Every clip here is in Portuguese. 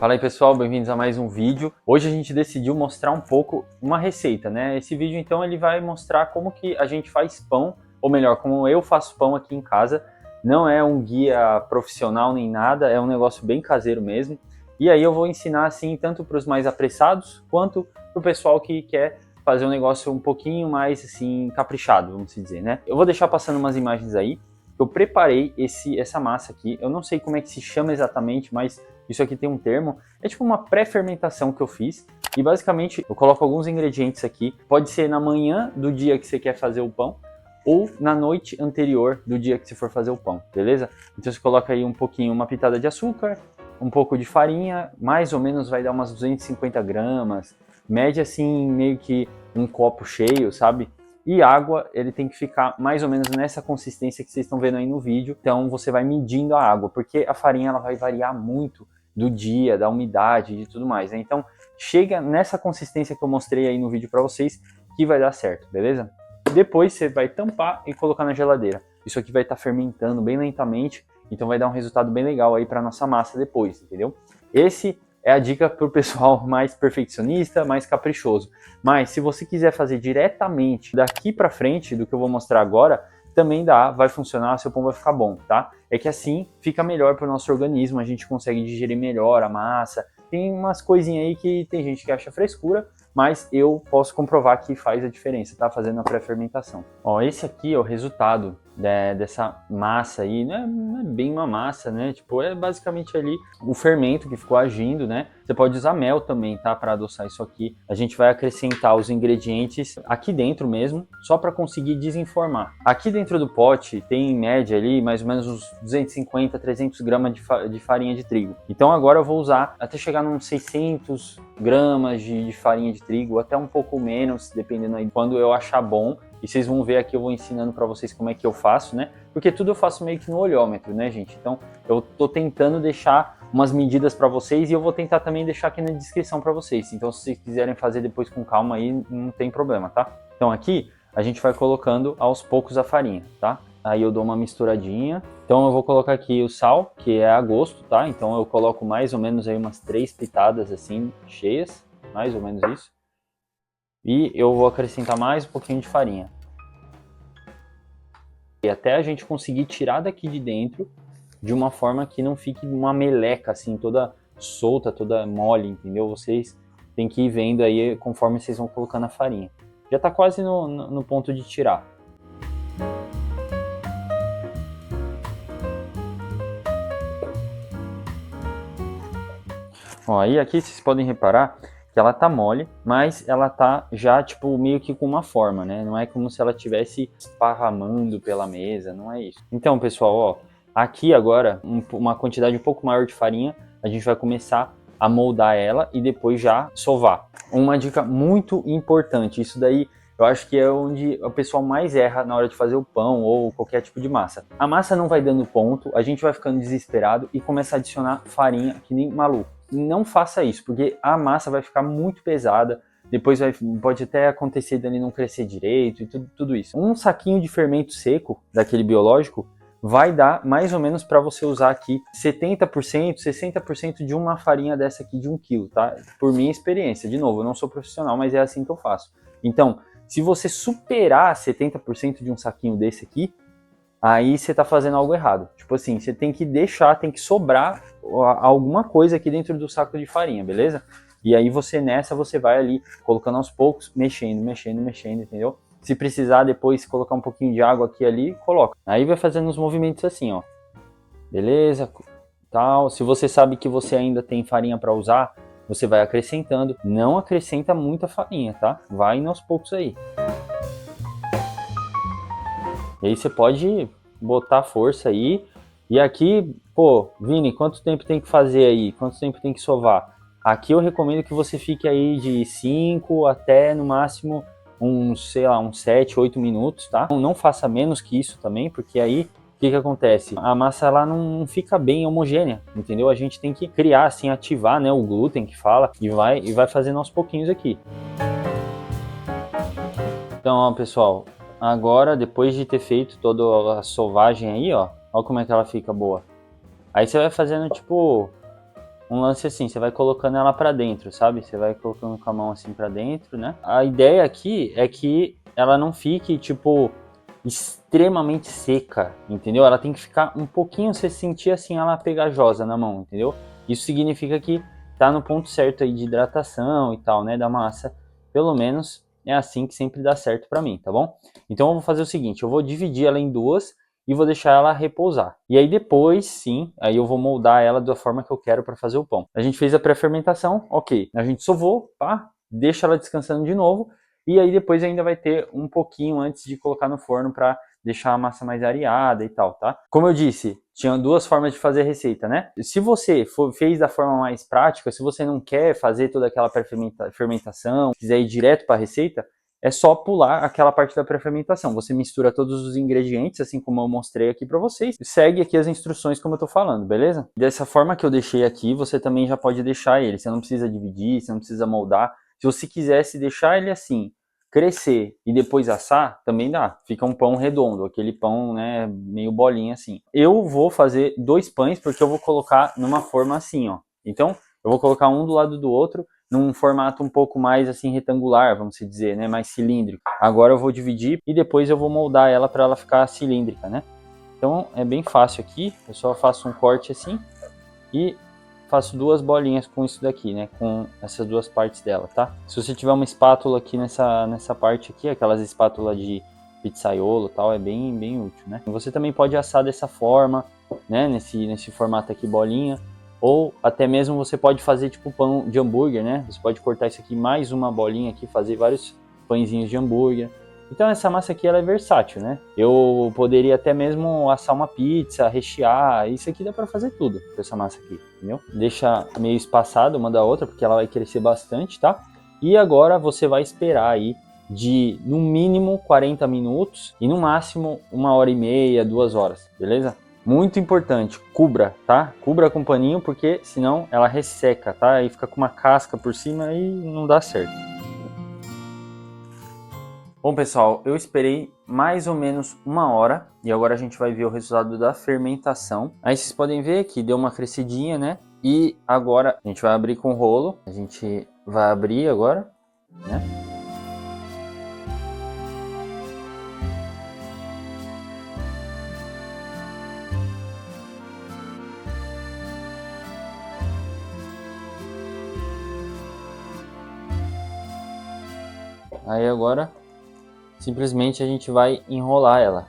Fala aí pessoal, bem-vindos a mais um vídeo. Hoje a gente decidiu mostrar um pouco uma receita, né? Esse vídeo então ele vai mostrar como que a gente faz pão, ou melhor, como eu faço pão aqui em casa. Não é um guia profissional nem nada, é um negócio bem caseiro mesmo. E aí eu vou ensinar assim tanto para os mais apressados, quanto para o pessoal que quer fazer um negócio um pouquinho mais assim caprichado, vamos dizer, né? Eu vou deixar passando umas imagens aí. Eu preparei essa massa aqui, eu não sei como é que se chama exatamente, mas isso aqui tem um termo, é tipo uma pré-fermentação que eu fiz. E basicamente eu coloco alguns ingredientes aqui, pode ser na manhã do dia que você quer fazer o pão, ou na noite anterior do dia que você for fazer o pão, beleza? Então você coloca aí um pouquinho, uma pitada de açúcar, um pouco de farinha, mais ou menos vai dar umas 250 gramas, média assim, meio que um copo cheio, sabe? E água, ele tem que ficar mais ou menos nessa consistência que vocês estão vendo aí no vídeo. Então você vai medindo a água, porque a farinha ela vai variar muito do dia, da umidade e tudo mais, né? Então chega nessa consistência que eu mostrei aí no vídeo para vocês que vai dar certo, beleza? Depois você vai tampar e colocar na geladeira. Isso aqui vai estar fermentando bem lentamente, então vai dar um resultado bem legal aí para nossa massa depois, entendeu? Esse é a dica para o pessoal mais perfeccionista, mais caprichoso. Mas se você quiser fazer diretamente daqui para frente do que eu vou mostrar agora, também dá, vai funcionar, seu pão vai ficar bom, tá? É que assim fica melhor para o nosso organismo, a gente consegue digerir melhor a massa. Tem umas coisinhas aí que tem gente que acha frescura, mas eu posso comprovar que faz a diferença, tá? Fazendo a pré-fermentação. Ó, esse aqui é o resultado dessa massa aí, não é bem uma massa, né? Tipo, é basicamente ali o fermento que ficou agindo, né? Você pode usar mel também, tá? Para adoçar isso aqui. A gente vai acrescentar os ingredientes aqui dentro mesmo, só para conseguir desenformar. Aqui dentro do pote tem em média ali mais ou menos uns 250, 300 gramas de farinha de trigo. Então agora eu vou usar até chegar nos 600 gramas de farinha de trigo, até um pouco menos, dependendo aí quando eu achar bom. E vocês vão ver aqui, eu vou ensinando para vocês como é que eu faço, né? Porque tudo eu faço meio que no olhômetro, né, gente? Então, eu tô tentando deixar umas medidas para vocês e eu vou tentar também deixar aqui na descrição para vocês. Então, se vocês quiserem fazer depois com calma aí, não tem problema, tá? Então, aqui a gente vai colocando aos poucos a farinha, tá? Aí eu dou uma misturadinha. Então, eu vou colocar aqui o sal, que é a gosto, tá? Então, eu coloco mais ou menos aí umas 3 pitadas assim, cheias, mais ou menos isso. E eu vou acrescentar mais um pouquinho de farinha. E até a gente conseguir tirar daqui de dentro de uma forma que não fique uma meleca assim, toda solta, toda mole, entendeu? Vocês têm que ir vendo aí conforme vocês vão colocando a farinha. Já tá quase no ponto de tirar. Ó, aí aqui vocês podem reparar que ela tá mole, mas ela tá já tipo meio que com uma forma, né? Não é como se ela estivesse esparramando pela mesa, não é isso. Então, pessoal, ó, aqui agora uma quantidade um pouco maior de farinha, a gente vai começar a moldar ela e depois já sovar. Uma dica muito importante, isso daí eu acho que é onde o pessoal mais erra na hora de fazer o pão ou qualquer tipo de massa. A massa não vai dando ponto, a gente vai ficando desesperado e começa a adicionar farinha que nem maluco. Não faça isso, porque a massa vai ficar muito pesada, depois pode até acontecer dele não crescer direito e tudo isso. Um saquinho de fermento seco, daquele biológico, vai dar mais ou menos para você usar aqui 70%, 60% de uma farinha dessa aqui de 1 kg, tá? Por minha experiência, de novo, eu não sou profissional, mas é assim que eu faço. Então, se você superar 70% de um saquinho desse aqui, aí você tá fazendo algo errado. Tipo assim, você tem que deixar, tem que sobrar alguma coisa aqui dentro do saco de farinha, beleza? E aí você vai ali colocando aos poucos, mexendo, entendeu? Se precisar depois colocar um pouquinho de água aqui ali, coloca. Aí vai fazendo uns movimentos assim, ó. Beleza? Tal. Se você sabe que você ainda tem farinha para usar, você vai acrescentando. Não acrescenta muita farinha, tá? Vai indo aos poucos aí. E aí você pode botar força aí. E aqui, pô, Vini, quanto tempo tem que fazer aí? Quanto tempo tem que sovar? Aqui eu recomendo que você fique aí de 5 até no máximo uns 7, 8 minutos, tá? Não faça menos que isso também, porque aí o que acontece? A massa ela não fica bem homogênea, entendeu? A gente tem que criar, assim, ativar, né, o glúten que fala e vai fazendo aos pouquinhos aqui. Então, ó, pessoal, agora depois de ter feito toda a sovagem aí, ó como é que ela fica boa. Aí você vai fazendo tipo um lance assim, você vai colocando ela pra dentro, sabe? Você vai colocando com a mão assim pra dentro, né? A ideia aqui é que ela não fique, tipo, extremamente seca, entendeu? Ela tem que ficar um pouquinho, você sentir assim ela pegajosa na mão, entendeu? Isso significa que tá no ponto certo aí de hidratação e tal, né, da massa. Pelo menos é assim que sempre dá certo pra mim, tá bom? Então eu vou fazer o seguinte, eu vou dividir ela em duas e vou deixar ela repousar. E aí depois, sim, aí eu vou moldar ela da forma que eu quero para fazer o pão. A gente fez a pré-fermentação, ok. A gente sovou, pá, deixa ela descansando de novo. E aí depois ainda vai ter um pouquinho antes de colocar no forno para deixar a massa mais areada e tal, tá? Como eu disse, tinha duas formas de fazer a receita, né? Se você fez da forma mais prática, se você não quer fazer toda aquela pré-fermentação, quiser ir direto para a receita, é só pular aquela parte da pré-fermentação. Você mistura todos os ingredientes, assim como eu mostrei aqui para vocês, e segue aqui as instruções como eu tô falando, beleza? Dessa forma que eu deixei aqui, você também já pode deixar ele. Você não precisa dividir, você não precisa moldar. Se você quisesse deixar ele assim, crescer e depois assar, também dá. Fica um pão redondo, aquele pão, né, meio bolinha assim. Eu vou fazer 2 pães porque eu vou colocar numa forma assim, ó. Então, eu vou colocar um do lado do outro, num formato um pouco mais assim retangular, vamos dizer, né, mais cilíndrico. Agora eu vou dividir e depois eu vou moldar ela para ela ficar cilíndrica, né? Então é bem fácil aqui, eu só faço um corte assim e faço 2 bolinhas com isso daqui, né, com essas 2 partes dela, tá? Se você tiver uma espátula aqui nessa parte aqui, aquelas espátulas de pizzaiolo e tal, é bem útil, né? Você também pode assar dessa forma, né, nesse formato aqui bolinha, ou até mesmo você pode fazer tipo pão de hambúrguer, né? Você pode cortar isso aqui mais uma bolinha aqui, fazer vários pãezinhos de hambúrguer. Então essa massa aqui ela é versátil, né? Eu poderia até mesmo assar uma pizza, rechear, isso aqui dá para fazer tudo com essa massa aqui, entendeu? Deixa meio espaçado uma da outra, porque ela vai crescer bastante, tá? E agora você vai esperar aí de no mínimo 40 minutos e no máximo 1h30, 2 horas, beleza? Muito importante, cubra, tá? Cubra com paninho, porque senão ela resseca, tá? Aí fica com uma casca por cima e não dá certo. Bom, pessoal, eu esperei mais ou menos 1 hora e agora a gente vai ver o resultado da fermentação. Aí vocês podem ver que deu uma crescidinha, né? E agora a gente vai abrir com o rolo. A gente vai abrir agora, né? Aí agora simplesmente a gente vai enrolar ela.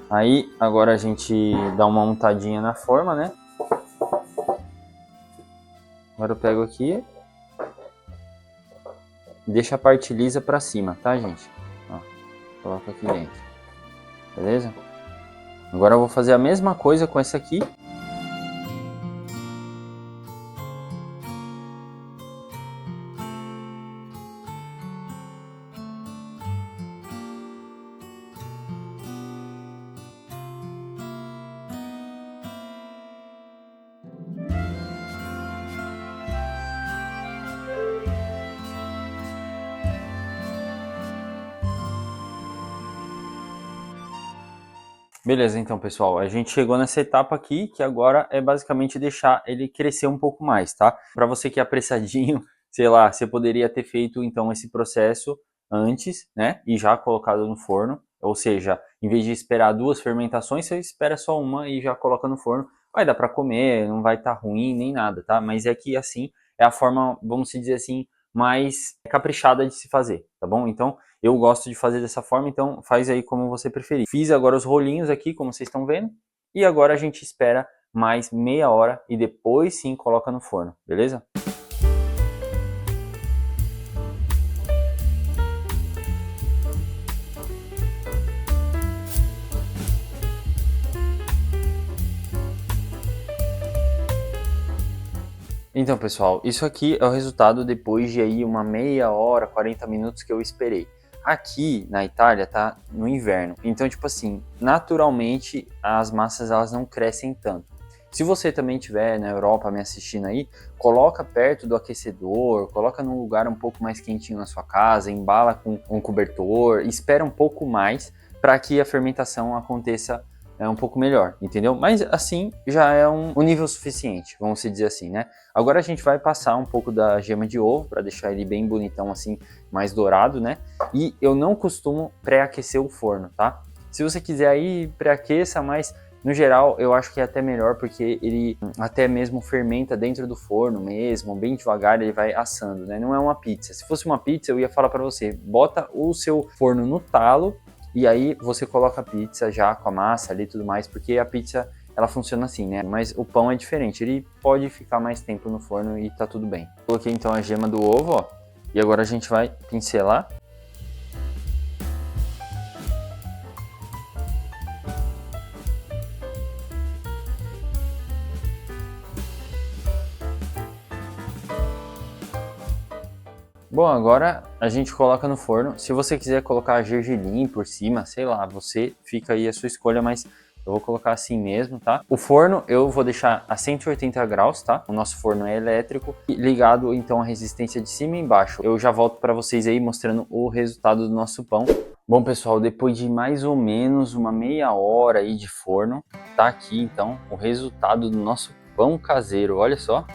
Aí agora a gente dá uma untadinha na forma, né? Agora eu pego aqui, deixa a parte lisa pra cima, tá, gente? Ó, coloca aqui dentro, beleza? Agora eu vou fazer a mesma coisa com essa aqui. Beleza, então, pessoal, a gente chegou nessa etapa aqui, que agora é basicamente deixar ele crescer um pouco mais, tá? Para você que é apressadinho, sei lá, você poderia ter feito, então, esse processo antes, né? E já colocado no forno, ou seja, em vez de esperar 2 fermentações, você espera só uma e já coloca no forno. Vai dar para comer, não vai estar ruim nem nada, tá? Mas é que, assim, é a forma, vamos dizer assim, mais caprichada de se fazer, tá bom? Então, eu gosto de fazer dessa forma, então faz aí como você preferir. Fiz agora os rolinhos aqui, como vocês estão vendo, e agora a gente espera mais meia hora e depois sim coloca no forno, beleza? Então, pessoal, isso aqui é o resultado depois de aí uma meia hora, 40 minutos que eu esperei. Aqui na Itália tá no inverno, então tipo assim, naturalmente as massas elas não crescem tanto. Se você também estiver na Europa me assistindo aí, coloca perto do aquecedor, coloca num lugar um pouco mais quentinho na sua casa, embala com um cobertor, espera um pouco mais para que a fermentação aconteça um pouco melhor, entendeu? Mas assim já é um nível suficiente, vamos dizer assim, né? Agora a gente vai passar um pouco da gema de ovo para deixar ele bem bonitão assim, mais dourado, né? E eu não costumo pré-aquecer o forno, tá? Se você quiser aí, pré-aqueça, mas no geral eu acho que é até melhor porque ele até mesmo fermenta dentro do forno mesmo, bem devagar ele vai assando, né? Não é uma pizza. Se fosse uma pizza eu ia falar para você, bota o seu forno no talo e aí você coloca a pizza já com a massa ali e tudo mais, porque a pizza ela funciona assim, né? Mas o pão é diferente, ele pode ficar mais tempo no forno e tá tudo bem. Coloquei então a gema do ovo, ó, e agora a gente vai pincelar. Bom, agora a gente coloca no forno. Se você quiser colocar gergelim por cima, sei lá, você fica aí a sua escolha, mas eu vou colocar assim mesmo, tá? O forno eu vou deixar a 180 graus, tá? O nosso forno é elétrico, ligado então a resistência de cima e embaixo. Eu já volto para vocês aí mostrando o resultado do nosso pão. Bom, pessoal, depois de mais ou menos uma meia hora aí de forno, tá aqui então o resultado do nosso pão caseiro. Olha só.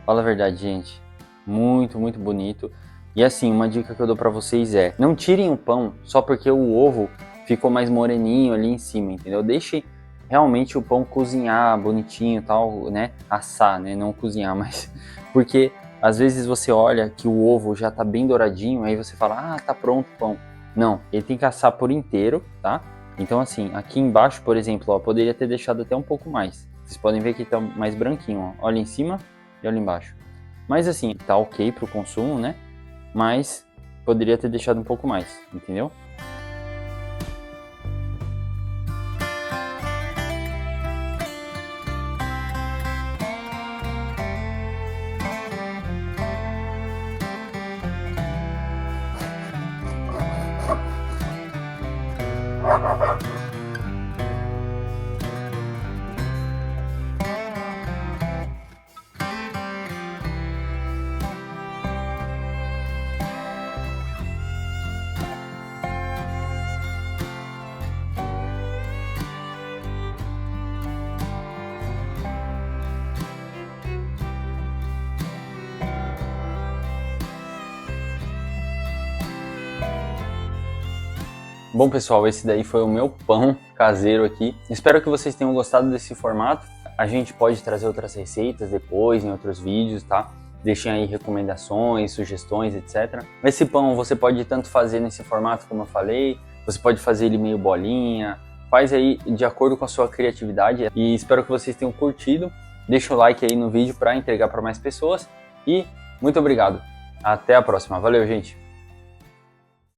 Fala a verdade, gente. Muito, muito bonito. E assim, uma dica que eu dou pra vocês é, não tirem o pão só porque o ovo ficou mais moreninho ali em cima, entendeu? Deixe realmente o pão cozinhar bonitinho e tal, né? Assar, né? Não cozinhar, mas... Porque às vezes você olha que o ovo já tá bem douradinho, aí você fala, ah, tá pronto o pão. Não, ele tem que assar por inteiro, tá? Então assim, aqui embaixo, por exemplo, ó, poderia ter deixado até um pouco mais. Vocês podem ver que tá mais branquinho, ó. Olha em cima e olha embaixo. Mas assim, tá ok pro consumo, né? Mas poderia ter deixado um pouco mais, entendeu? Bom, pessoal, esse daí foi o meu pão caseiro aqui. Espero que vocês tenham gostado desse formato. A gente pode trazer outras receitas depois, em outros vídeos, tá? Deixem aí recomendações, sugestões, etc. Esse pão você pode tanto fazer nesse formato como eu falei, você pode fazer ele meio bolinha, faz aí de acordo com a sua criatividade. E espero que vocês tenham curtido. Deixa o like aí no vídeo para entregar para mais pessoas. E muito obrigado. Até a próxima. Valeu, gente!